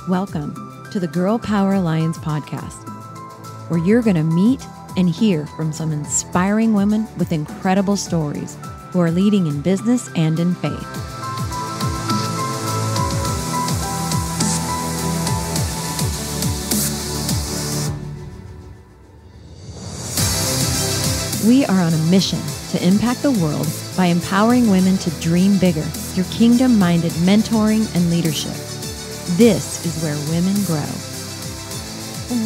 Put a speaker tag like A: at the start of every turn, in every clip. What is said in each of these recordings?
A: Welcome to the Girl Power Alliance podcast, where you're going to meet and hear from some inspiring women with incredible stories who are leading in business and in faith. We are on a mission to impact the world by empowering women to dream bigger through kingdom-minded mentoring and leadership. This is where women grow.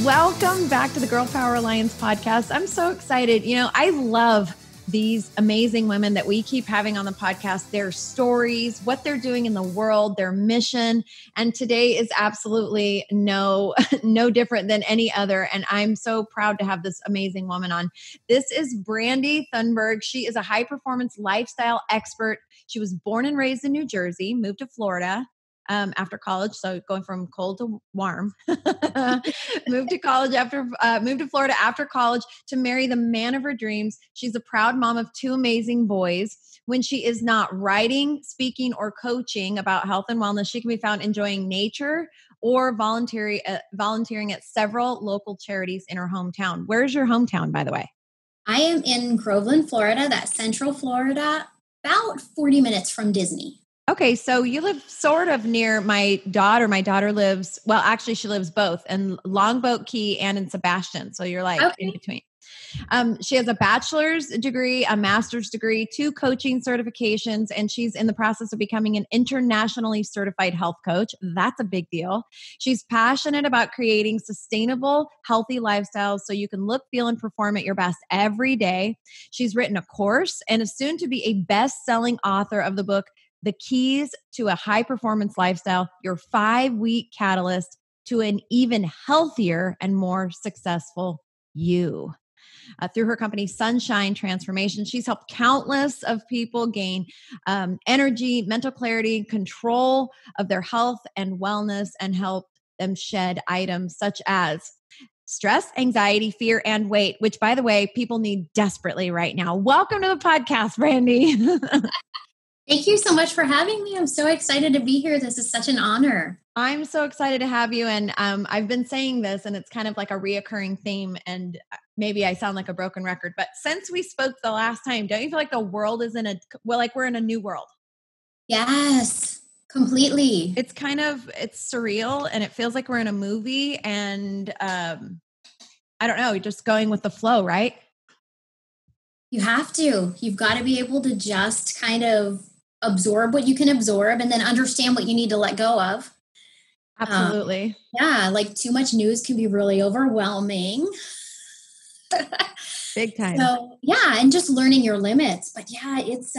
A: Welcome back to the Girl Power Alliance podcast. I'm so excited. I love these amazing women that we keep having on the podcast, their stories, what they're doing in the world, their mission. And today is absolutely no different than any other. And I'm so proud to have this amazing woman on. This is Brandee Thunberg. She is a high performance lifestyle expert. She was born and raised in New Jersey, moved to Florida after college. So going from cold to warm, moved to Florida after college to marry the man of her dreams. She's a proud mom of two amazing boys. When she is not writing, speaking, or coaching about health and wellness, she can be found enjoying nature or volunteering at several local charities in her hometown. Where's your hometown, by the way?
B: I am in Groveland, Florida. That's Central Florida, about 40 minutes from Disney.
A: Okay, so you live sort of near my daughter. My daughter lives, well, actually she lives both in Longboat Key and in Sebastian. So you're like in between. She has a bachelor's degree, a master's degree, 2 coaching certifications, and she's in the process of becoming an internationally certified health coach. That's a big deal. She's passionate about creating sustainable, healthy lifestyles so you can look, feel, and perform at your best every day. She's written a course and is soon to be a best-selling author of the book, The Keys to a High Performance Lifestyle, your 5-week catalyst to an even healthier and more successful you. Through her company, Sunshine Transformation, she's helped countless of people gain energy, mental clarity, control of their health and wellness, and help them shed items such as stress, anxiety, fear, and weight, which, by the way, people need desperately right now. Welcome to the podcast, Brandee.
B: Thank you so much for having me. I'm so excited to be here. This is such an honor.
A: I'm so excited to have you. And I've been saying this, and it's kind of like a reoccurring theme, and maybe I sound like a broken record, but since we spoke the last time, don't you feel like the world is like we're in a new world?
B: Yes, completely.
A: It's surreal, and it feels like we're in a movie, and I don't know, just going with the flow, right?
B: You have to. You've got to be able to just kind of absorb what you can absorb and then understand what you need to let go of.
A: Absolutely.
B: Like too much news can be really overwhelming.
A: Big time.
B: So and just learning your limits. But it's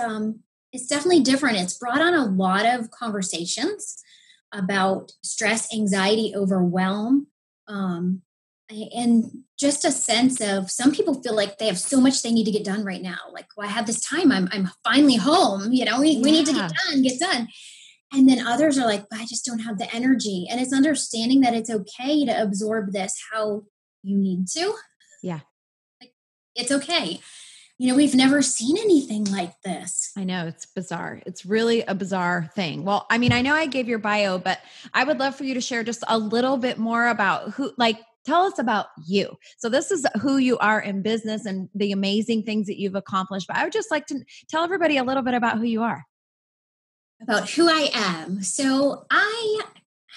B: definitely different. It's brought on a lot of conversations about stress, anxiety, overwhelm, and just a sense of some people feel like they have so much they need to get done right now. Like, well, I have this time. I'm finally home. We need to get done. And then others are like, but I just don't have the energy. And it's understanding that it's okay to absorb this how you need to.
A: Yeah.
B: Like, it's okay. We've never seen anything like this.
A: I know, it's bizarre. It's really a bizarre thing. Well, I mean, I know I gave your bio, but I would love for you to share just a little bit more about tell us about you. So this is who you are in business and the amazing things that you've accomplished. But I would just like to tell everybody a little bit about who you are.
B: About who I am. So I've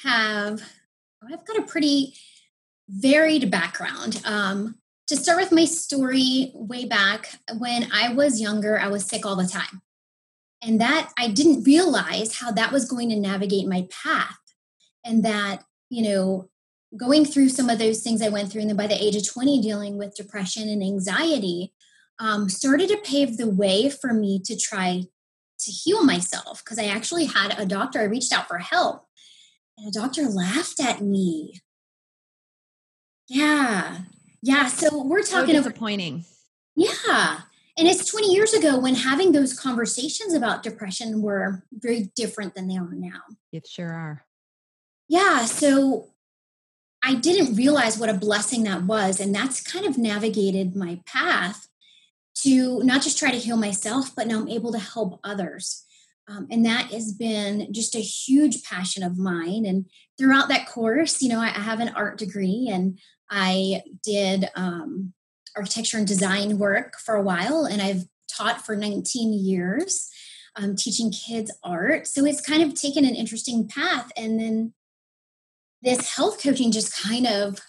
B: got a pretty varied background. To start with my story, way back when I was younger, I was sick all the time. And that I didn't realize how that was going to navigate my path. And that, going through some of those things I went through, and then by the age of 20, dealing with depression and anxiety, started to pave the way for me to try to heal myself. Because I actually had a doctor, I reached out for help, and a doctor laughed at me. Yeah. So we're talking
A: so disappointing.
B: Yeah. And it's 20 years ago when having those conversations about depression were very different than they are now.
A: It sure are.
B: Yeah. So I didn't realize what a blessing that was. And that's kind of navigated my path to not just try to heal myself, but now I'm able to help others. And that has been just a huge passion of mine. And throughout that course, I have an art degree, and I did architecture and design work for a while, and I've taught for 19 years, teaching kids art. So it's kind of taken an interesting path. And then this health coaching just kind of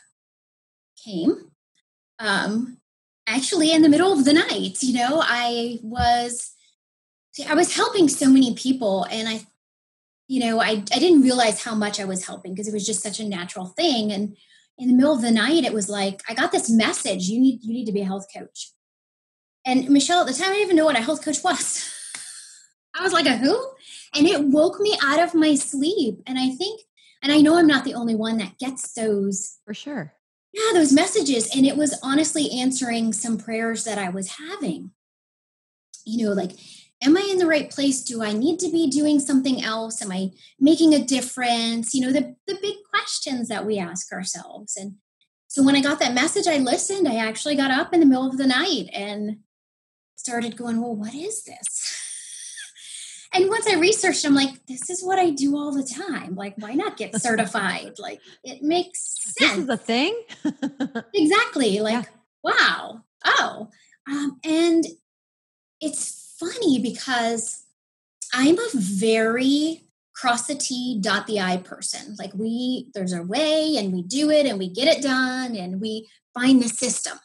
B: came. Actually, in the middle of the night, I was helping so many people, and I didn't realize how much I was helping because it was just such a natural thing. And in the middle of the night, it was like, I got this message, you need to be a health coach. And Michelle, at the time, I didn't even know what a health coach was. I was like, a who? And it woke me out of my sleep. And I know I'm not the only one that gets those.
A: For sure.
B: Yeah, those messages. And it was honestly answering some prayers that I was having. Like, am I in the right place? Do I need to be doing something else? Am I making a difference? The big questions that we ask ourselves. And so when I got that message, I listened. I actually got up in the middle of the night and started going, well, what is this? And once I researched, I'm like, this is what I do all the time. Like, why not get certified? Like, it makes sense.
A: This is a thing?
B: Exactly. Like, wow. Oh. And it's funny because I'm a very cross the T, dot the I person. Like, there's a way, and we do it, and we get it done, and we find the system.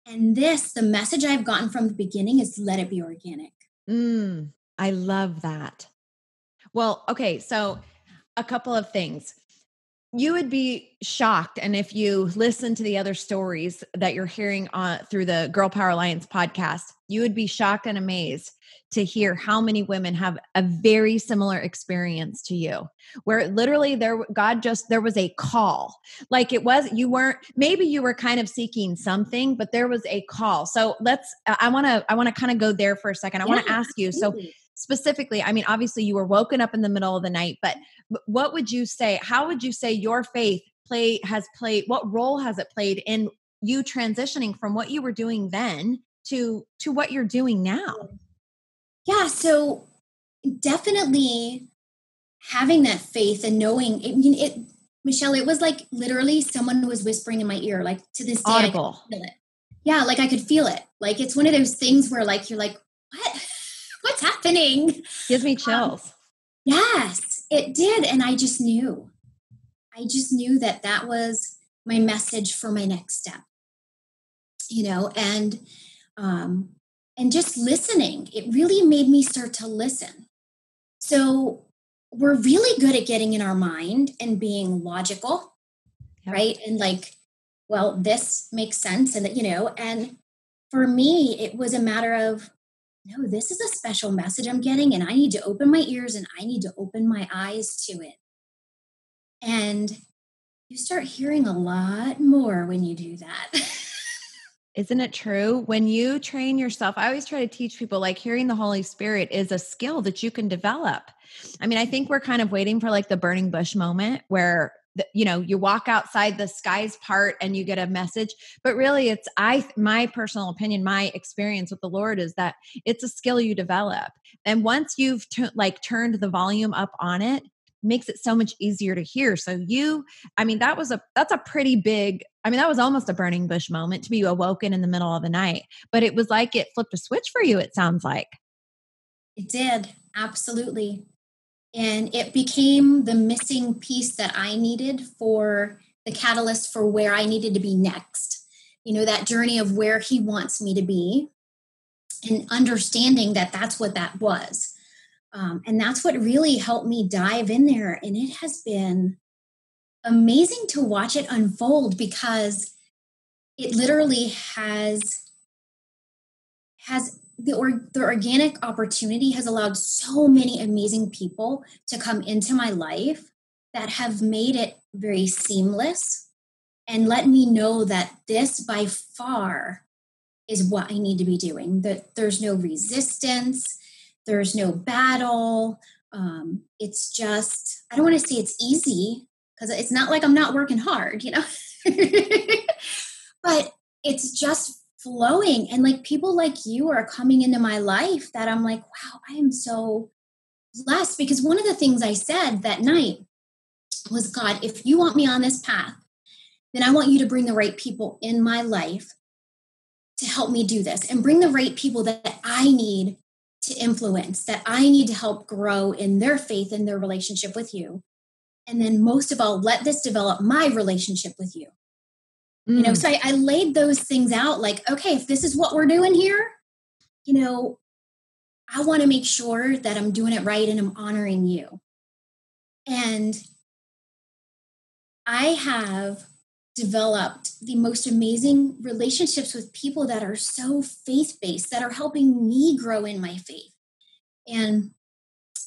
B: And the message I've gotten from the beginning is let it be organic.
A: I love that. Well, okay. So a couple of things. You would be shocked. And if you listen to the other stories that you're hearing through the Girl Power Alliance podcast, you would be shocked and amazed to hear how many women have a very similar experience to you, where literally there was a call. Like maybe you were kind of seeking something, but there was a call. So I want to kind of go there for a second. I want to ask you.
B: Absolutely.
A: So specifically, I mean, obviously you were woken up in the middle of the night, but what would you say? How would you say your faith what role has it played in you transitioning from what you were doing then to what you're doing now?
B: Yeah. So definitely having that faith and knowing Michelle, it was like literally someone was whispering in my ear, like to this day,
A: Audible.
B: I could feel it. Yeah. Like I could feel it. Like, it's one of those things where like, you're like, what's happening?
A: Gives me chills.
B: Yes, it did. And I just knew that was my message for my next step, and just listening. It really made me start to listen. So we're really good at getting in our mind and being logical, right? And like, well, this makes sense. And and for me, it was a matter of, no, this is a special message I'm getting, and I need to open my ears and I need to open my eyes to it. And you start hearing a lot more when you do that.
A: Isn't it true? When you train yourself, I always try to teach people, like, hearing the Holy Spirit is a skill that you can develop. I mean, I think we're kind of waiting for like the burning bush moment where you walk outside, the skies part, and you get a message. But really, my personal opinion, my experience with the Lord is that it's a skill you develop. And once you've turned the volume up on it, makes it so much easier to hear. So that's a pretty big, that was almost a burning bush moment to be awoken in the middle of the night, but it was like it flipped a switch for you, it sounds like.
B: It did. Absolutely. And it became the missing piece that I needed for the catalyst for where I needed to be next. That journey of where He wants me to be, and understanding that that's what that was. And that's what really helped me dive in there. And it has been amazing to watch it unfold, because it literally has the organic opportunity has allowed so many amazing people to come into my life that have made it very seamless and let me know that this by far is what I need to be doing, that there's no resistance, there's no battle. It's just, I don't want to say it's easy, because it's not like I'm not working hard, but it's just flowing. And like people like you are coming into my life that I'm like, wow, I am so blessed. Because one of the things I said that night was, God, if you want me on this path, then I want you to bring the right people in my life to help me do this, and bring the right people that I need to influence, that I need to help grow in their faith and their relationship with you. And then most of all, let this develop my relationship with you. So I laid those things out like, okay, if this is what we're doing here, I want to make sure that I'm doing it right and I'm honoring you. And I have developed the most amazing relationships with people that are so faith-based, that are helping me grow in my faith. And,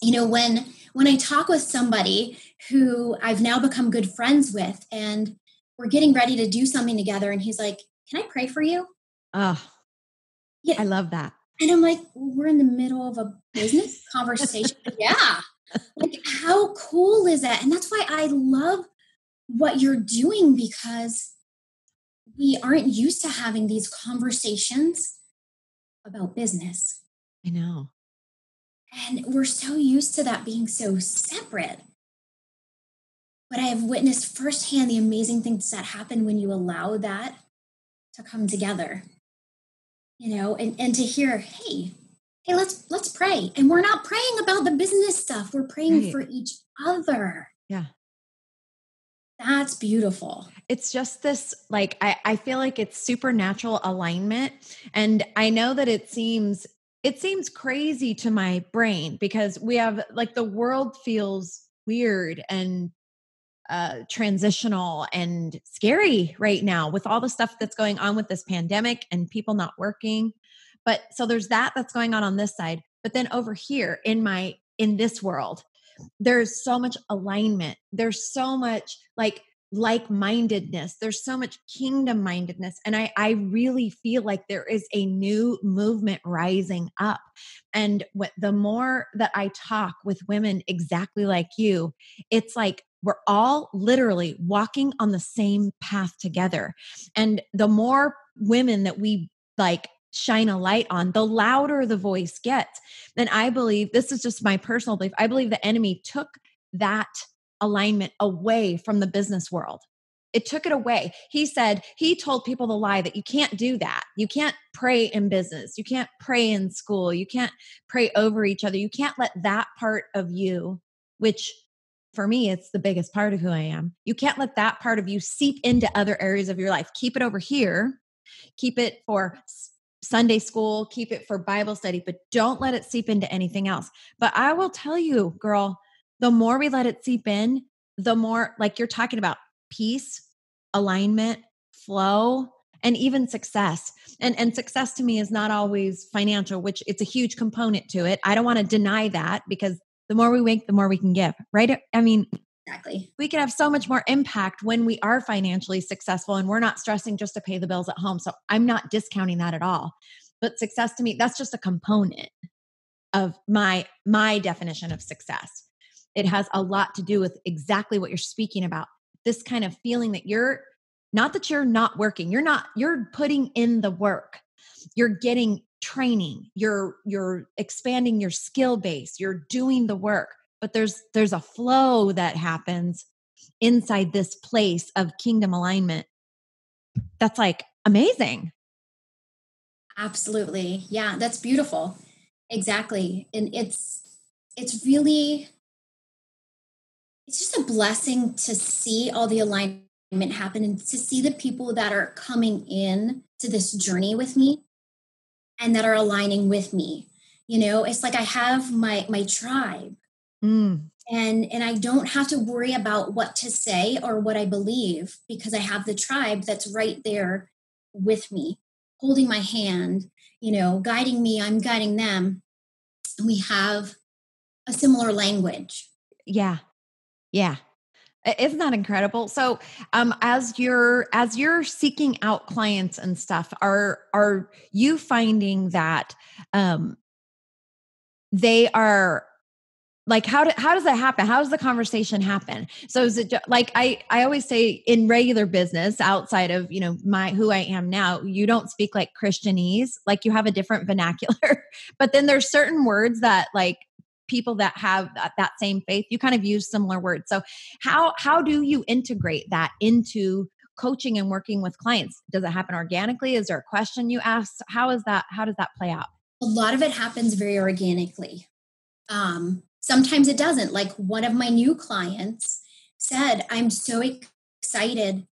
B: when I talk with somebody who I've now become good friends with, and we're getting ready to do something together, and he's like, can I pray for you?
A: Oh, yeah. I love that.
B: And I'm like, well, we're in the middle of a business conversation. Yeah. Like, how cool is that? And that's why I love what you're doing, because we aren't used to having these conversations about business.
A: I know.
B: And we're so used to that being so separate. But I have witnessed firsthand the amazing things that happen when you allow that to come together. And to hear, hey, let's pray. And we're not praying about the business stuff. We're praying for each other.
A: Yeah.
B: That's beautiful.
A: It's just this, like, I feel like it's supernatural alignment. And I know that it seems crazy to my brain, because we have, like, the world feels weird and transitional and scary right now with all the stuff that's going on with this pandemic and people not working. But so there's that's going on this side. But then over here in this world, there's so much alignment. There's so much like-mindedness. There's so much kingdom-mindedness. And I really feel like there is a new movement rising up. And the more that I talk with women exactly like you, it's like we're all literally walking on the same path together. And the more women that we shine a light on, the louder the voice gets. And I believe, this is just my personal belief, I believe the enemy took that alignment away from the business world. It took it away. He told people the lie that you can't do that. You can't pray in business. You can't pray in school. You can't pray over each other. You can't let that part of you, which for me, it's the biggest part of who I am. You can't let that part of you seep into other areas of your life. Keep it over here. Keep it for Sunday school, keep it for Bible study, but don't let it seep into anything else. But I will tell you, girl, the more we let it seep in, the more, like you're talking about, peace, alignment, flow, and even success. And success to me is not always financial, which it's a huge component to it. I don't want to deny that, because the more we make, the more we can give, right? I mean,
B: exactly.
A: We can have so much more impact when we are financially successful and we're not stressing just to pay the bills at home. So I'm not discounting that at all. But success to me, that's just a component of my definition of success. It has a lot to do with exactly what you're speaking about. This kind of feeling that you're not working. You're putting in the work. You're getting training. You're expanding your skill base. You're doing the work. But there's a flow that happens inside this place of kingdom alignment. That's like amazing.
B: Absolutely. Yeah, that's beautiful. Exactly. And it's just a blessing to see all the alignment happen, and to see the people that are coming in to this journey with me and that are aligning with me. It's like I have my tribe. And I don't have to worry about what to say or what I believe, because I have the tribe that's right there with me, holding my hand, guiding me. I'm guiding them. We have a similar language.
A: Yeah. Yeah. Isn't that incredible? So, as you're seeking out clients and stuff, are you finding that they are like, how does that happen? How does the conversation happen? So is it like, I always say in regular business outside of, who I am now, you don't speak like Christianese, like you have a different vernacular, but then there's certain words that like people that have that same faith, you kind of use similar words. So how do you integrate that into coaching and working with clients? Does it happen organically? Is there a question you ask? How does that play out?
B: A lot of it happens very organically. Sometimes it doesn't. Like one of my new clients said, I'm so excited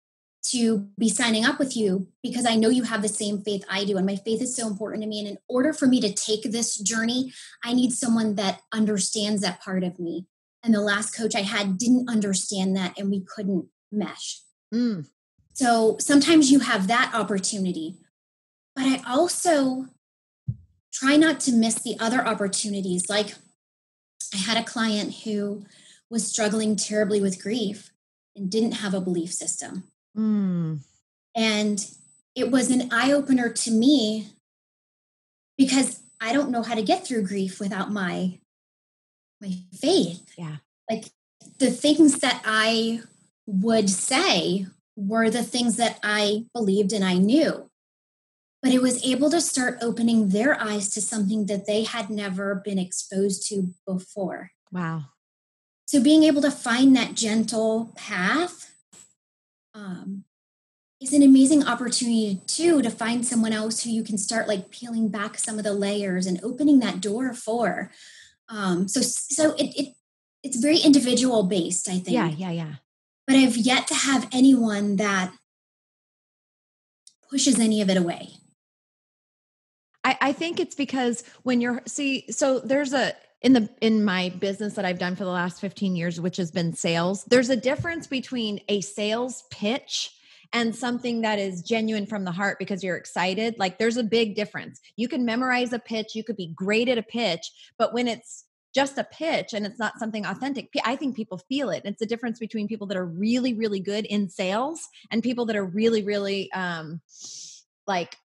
B: to be signing up with you because I know you have the same faith I do. And my faith is so important to me. And in order for me to take this journey, I need someone that understands that part of me. And the last coach I had didn't understand that, and we couldn't mesh. So sometimes you have that opportunity. But I also try not to miss the other opportunities. Like I had a client who was struggling terribly with grief and didn't have a belief system. And it was an eye-opener to me because I don't know how to get through grief without my faith.
A: Yeah.
B: Like the things that I would say were the things that I believed and I knew. But it was able to start opening their eyes to something that they had never been exposed to before.
A: Wow.
B: So being able to find that gentle path is an amazing opportunity too, to find someone else who you can start like peeling back some of the layers and opening that door for. So it's very individual based, I think.
A: Yeah.
B: But I've yet to have anyone that pushes any of it away.
A: I think it's because when so there's in my business that I've done for the last 15 years, which has been sales, there's a difference between a sales pitch and something that is genuine from the heart because you're excited. Like there's a big difference. You can memorize a pitch, you could be great at a pitch, but when it's just a pitch and it's not something authentic, I think people feel it. It's the difference between people that are really, really good in sales and people that are really, really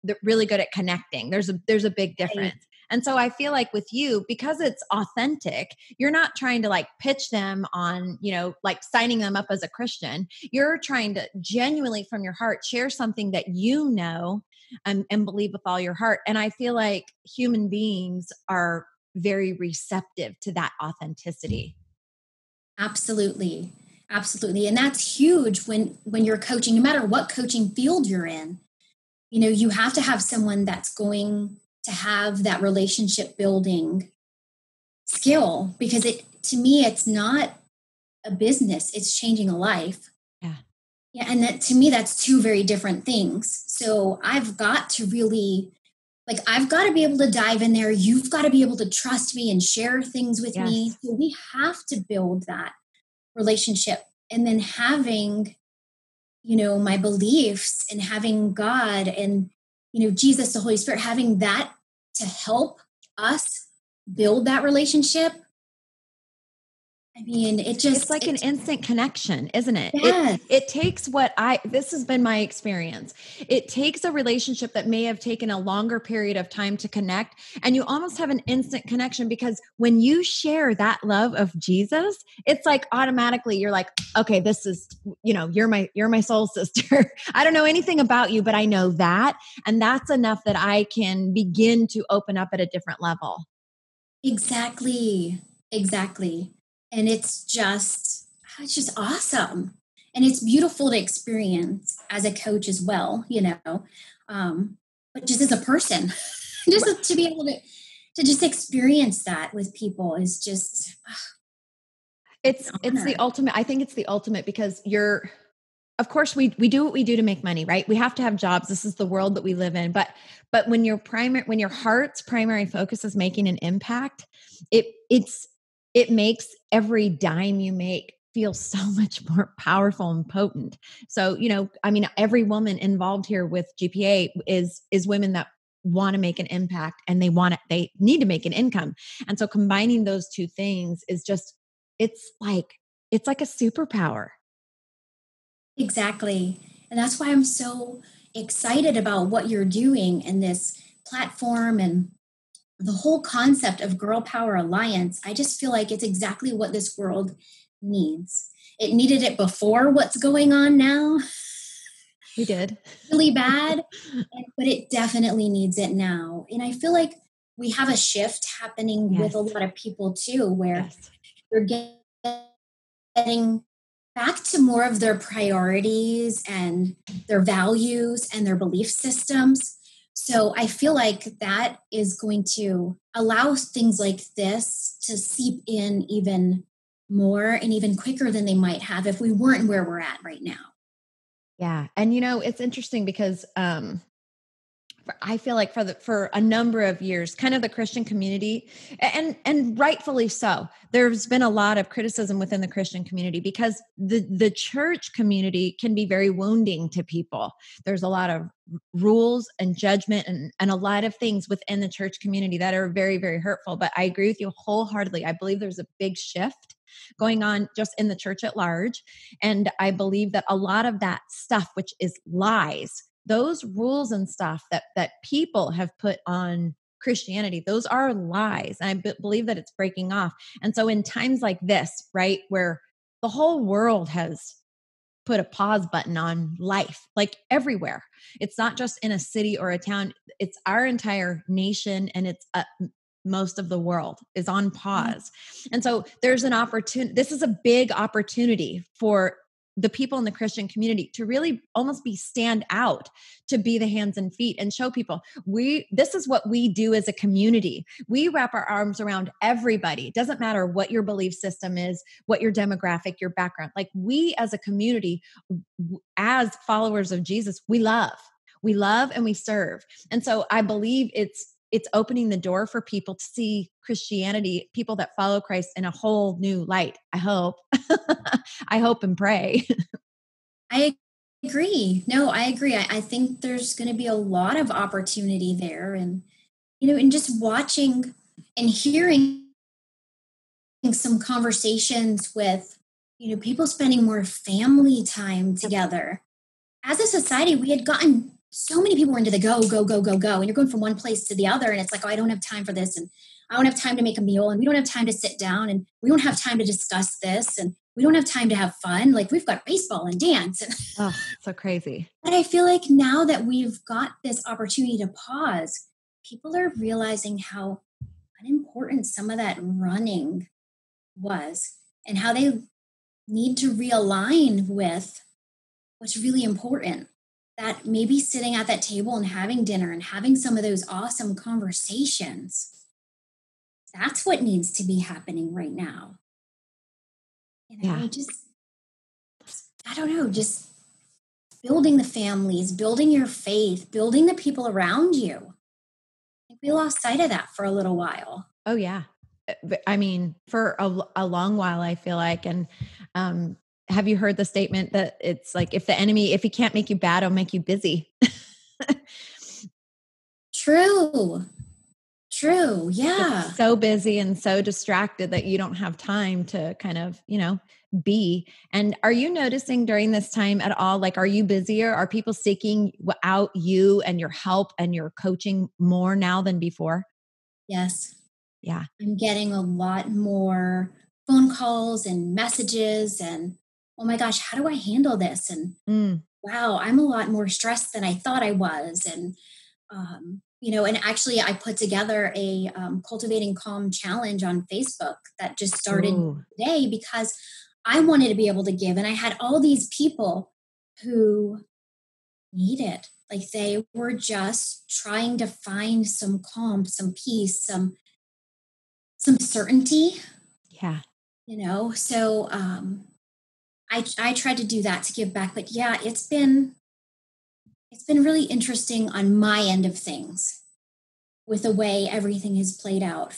A: they're really good at connecting. There's a big difference. And so I feel like with you, because it's authentic, you're not trying to like pitch them on, like signing them up as a Christian. You're trying to genuinely from your heart share something that you know and believe with all your heart. And I feel like human beings are very receptive to that authenticity.
B: Absolutely. Absolutely. And that's huge when you're coaching, no matter what coaching field you're in. You have to have someone that's going to have that relationship building skill because to me, it's not a business. It's changing a life.
A: Yeah.
B: Yeah. And that to me, that's two very different things. So I've got to really, I've got to be able to dive in there. You've got to be able to trust me and share things with me. So we have to build that relationship. And then having my beliefs and having God and, Jesus, the Holy Spirit, having that to help us build that relationship. I mean,
A: it's like an instant connection, isn't it?
B: Yes.
A: It takes this has been my experience. It takes a relationship that may have taken a longer period of time to connect. And you almost have an instant connection because when you share that love of Jesus, it's like automatically you're like, okay, this is, you're my soul sister. I don't know anything about you, but I know that. And that's enough that I can begin to open up at a different level.
B: Exactly. And it's just awesome. And it's beautiful to experience as a coach as well, but just as a person, just to be able to just experience that with people is just,
A: it's the ultimate. I think it's the ultimate because of course we do what we do to make money, right? We have to have jobs. This is the world that we live in. But when your heart's primary focus is making an impact, it makes every dime you make feel so much more powerful and potent. So, every woman involved here with GPA is women that want to make an impact and they need to make an income. And so combining those two things is just, it's like a superpower.
B: Exactly. And that's why I'm so excited about what you're doing in this platform and the whole concept of Girl Power Alliance, I just feel like it's exactly what this world needs. It needed it before what's going on now.
A: We did.
B: Really bad, but it definitely needs it now. And I feel like we have a shift happening with a lot of people too, where they're getting back to more of their priorities and their values and their belief systems. So I feel like that is going to allow things like this to seep in even more and even quicker than they might have if we weren't where we're at right now.
A: Yeah. And it's interesting because I feel like for a number of years, kind of the Christian community, and rightfully so, there's been a lot of criticism within the Christian community because the church community can be very wounding to people. There's a lot of rules and judgment and a lot of things within the church community that are very, very hurtful. But I agree with you wholeheartedly. I believe there's a big shift going on just in the church at large. And I believe that a lot of that stuff, which is lies, those rules and stuff that people have put on Christianity, those are lies. And I believe that it's breaking off. And so in times like this, right, where the whole world has put a pause button on life, like everywhere, it's not just in a city or a town, it's our entire nation, and it's most of the world is on pause. And so there's an opportunity. This is a big opportunity for the people in the Christian community to really almost stand out, to be the hands and feet and show people this is what we do as a community. We wrap our arms around everybody. It doesn't matter what your belief system is, what your demographic, your background. Like, we as a community, as followers of Jesus, we love and we serve. And so I believe it's opening the door for people to see Christianity, people that follow Christ, in a whole new light. I hope. I hope and pray.
B: I agree. No, I agree. I think there's going to be a lot of opportunity there. And, and just watching and hearing some conversations with, people spending more family time together. As a society, we had gotten so many people were into the go, go, go, go, go. And you're going from one place to the other. And it's like, oh, I don't have time for this. And I don't have time to make a meal. And we don't have time to sit down. And we don't have time to discuss this. And we don't have time to have fun. Like, we've got baseball and dance. And
A: oh, so crazy.
B: But I feel like now that we've got this opportunity to pause, people are realizing how unimportant some of that running was and how they need to realign with what's really important. That maybe sitting at that table and having dinner and having some of those awesome conversations, that's what needs to be happening right now. I don't know, just building the families, building your faith, building the people around you. I think we lost sight of that for a little while.
A: Oh, yeah. I mean, for a long while, I feel like, and have you heard the statement that it's like, if he can't make you bad, he'll make you busy?
B: True. Yeah.
A: It's so busy and so distracted that you don't have time to kind of, be. And are you noticing during this time at all, like, are you busier? Are people seeking out you and your help and your coaching more now than before?
B: Yes.
A: Yeah.
B: I'm getting a lot more phone calls and messages and, oh my gosh, how do I handle this? And wow, I'm a lot more stressed than I thought I was. And, and actually I put together a Cultivating Calm challenge on Facebook that just started today because I wanted to be able to give. And I had all these people who need it. Like, they were just trying to find some calm, some peace, some certainty.
A: Yeah.
B: So I tried to do that to give back. But yeah, it's been really interesting on my end of things with the way everything has played out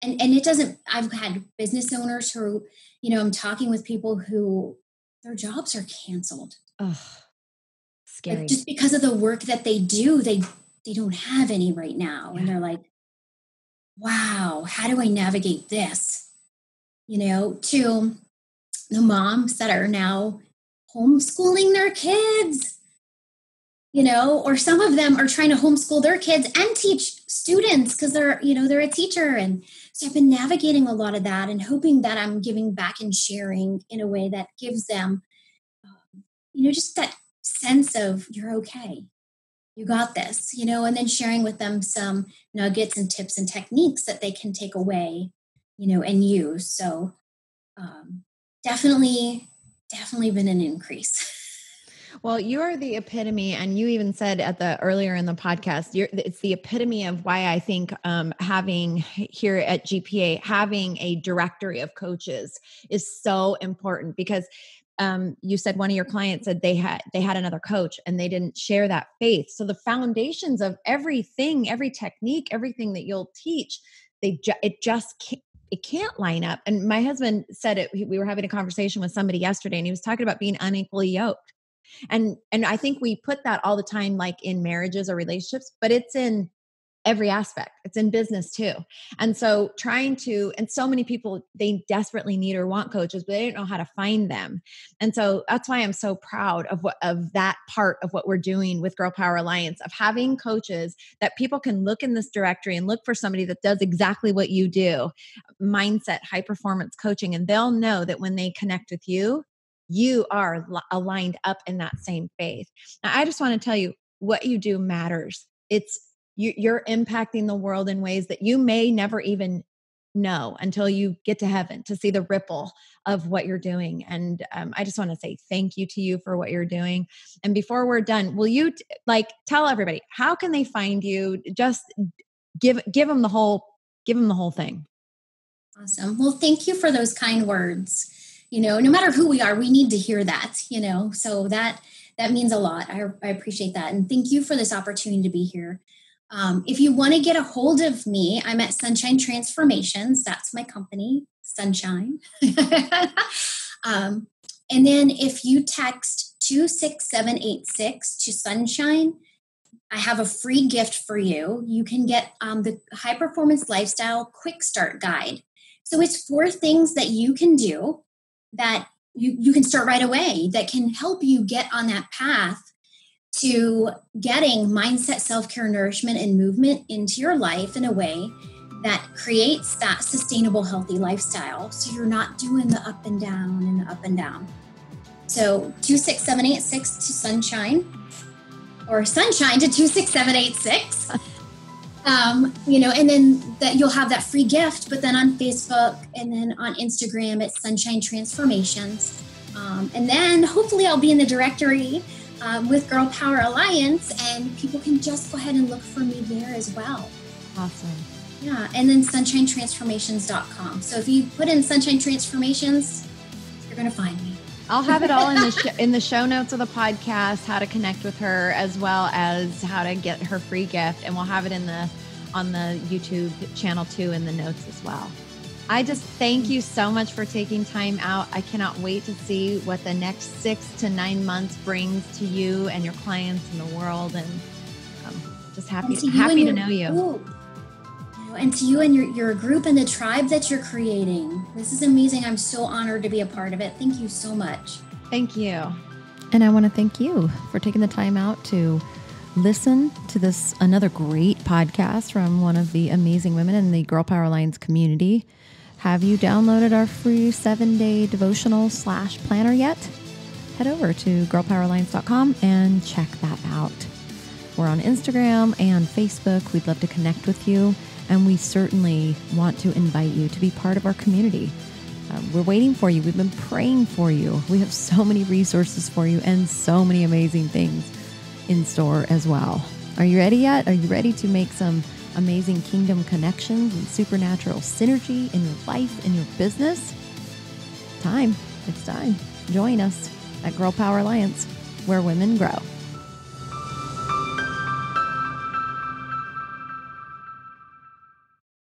B: and it doesn't, I've had business owners who, I'm talking with people who their jobs are canceled.
A: Oh, scary.
B: Like, just because of the work that they do, they don't have any right now. Yeah. And they're like, wow, how do I navigate this? To the moms that are now homeschooling their kids. or some of them are trying to homeschool their kids and teach students because they're a teacher. And so I've been navigating a lot of that and hoping that I'm giving back and sharing in a way that gives them, just that sense of you're okay. You got this, and then sharing with them some nuggets and tips and techniques that they can take away, and use. So definitely been an increase.
A: Well, you are the epitome, and you even said earlier in the podcast, it's the epitome of why I think having here at GPA, having a directory of coaches is so important, because you said one of your clients said they had another coach and they didn't share that faith. So the foundations of everything, every technique, everything that you'll teach, it can't line up. And my husband said it. We were having a conversation with somebody yesterday, and he was talking about being unequally yoked. And I think we put that all the time, like in marriages or relationships, but it's in every aspect. It's in business too. And so and so many people, they desperately need or want coaches, but they don't know how to find them. And so that's why I'm so proud of that part of what we're doing with Girl Power Alliance, of having coaches that people can look in this directory and look for somebody that does exactly what you do, mindset, high performance coaching. And they'll know that when they connect with you, you are aligned up in that same faith. Now, I just want to tell you, what you do matters. You're impacting the world in ways that you may never even know until you get to heaven to see the ripple of what you're doing. And I just want to say thank you to you for what you're doing. And before we're done, will you tell everybody, how can they find you? Just give them the whole thing.
B: Awesome. Well, thank you for those kind words. No matter who we are, we need to hear that, so that means a lot. I appreciate that. And thank you for this opportunity to be here. If you want to get a hold of me, I'm at Sunshine Transformations. That's my company, Sunshine. And then if you text 26786 to Sunshine, I have a free gift for you. You can get the High Performance Lifestyle Quick Start Guide. So it's 4 things that you can do that you can start right away that can help you get on that path to getting mindset, self-care, nourishment, and movement into your life in a way that creates that sustainable, healthy lifestyle. So you're not doing the up and down and the up and down. So 26786 to Sunshine, or Sunshine to 26786. And then that you'll have that free gift, but then on Facebook and then on Instagram, it's Sunshine Transformations. And then hopefully I'll be in the directory with Girl Power Alliance, and people can just go ahead and look for me there as well.
A: Awesome.
B: Yeah. And then sunshinetransformations.com. So if you put in Sunshine Transformations, you're going to find me.
A: I'll have it all in the show notes of the podcast, how to connect with her, as well as how to get her free gift. And we'll have it on the YouTube channel too, in the notes as well. I just thank you so much for taking time out. I cannot wait to see what the next 6 to 9 months brings to you and your clients and the world. And just happy to know you.
B: And to you and your group and the tribe that you're creating. This is amazing. I'm so honored to be a part of it. Thank you so much.
A: Thank you.
C: And I want to thank you for taking the time out to listen to another great podcast from one of the amazing women in the Girl Power Alliance community. Have you downloaded our free 7-day devotional /planner yet? Head over to girlpoweralliance.com and check that out. We're on Instagram and Facebook. We'd love to connect with you. And we certainly want to invite you to be part of our community. We're waiting for you. We've been praying for you. We have so many resources for you and so many amazing things in store as well. Are you ready yet? Are you ready to make some amazing kingdom connections and supernatural synergy in your life, in your business? It's time. Join us at Girl Power Alliance, where women grow.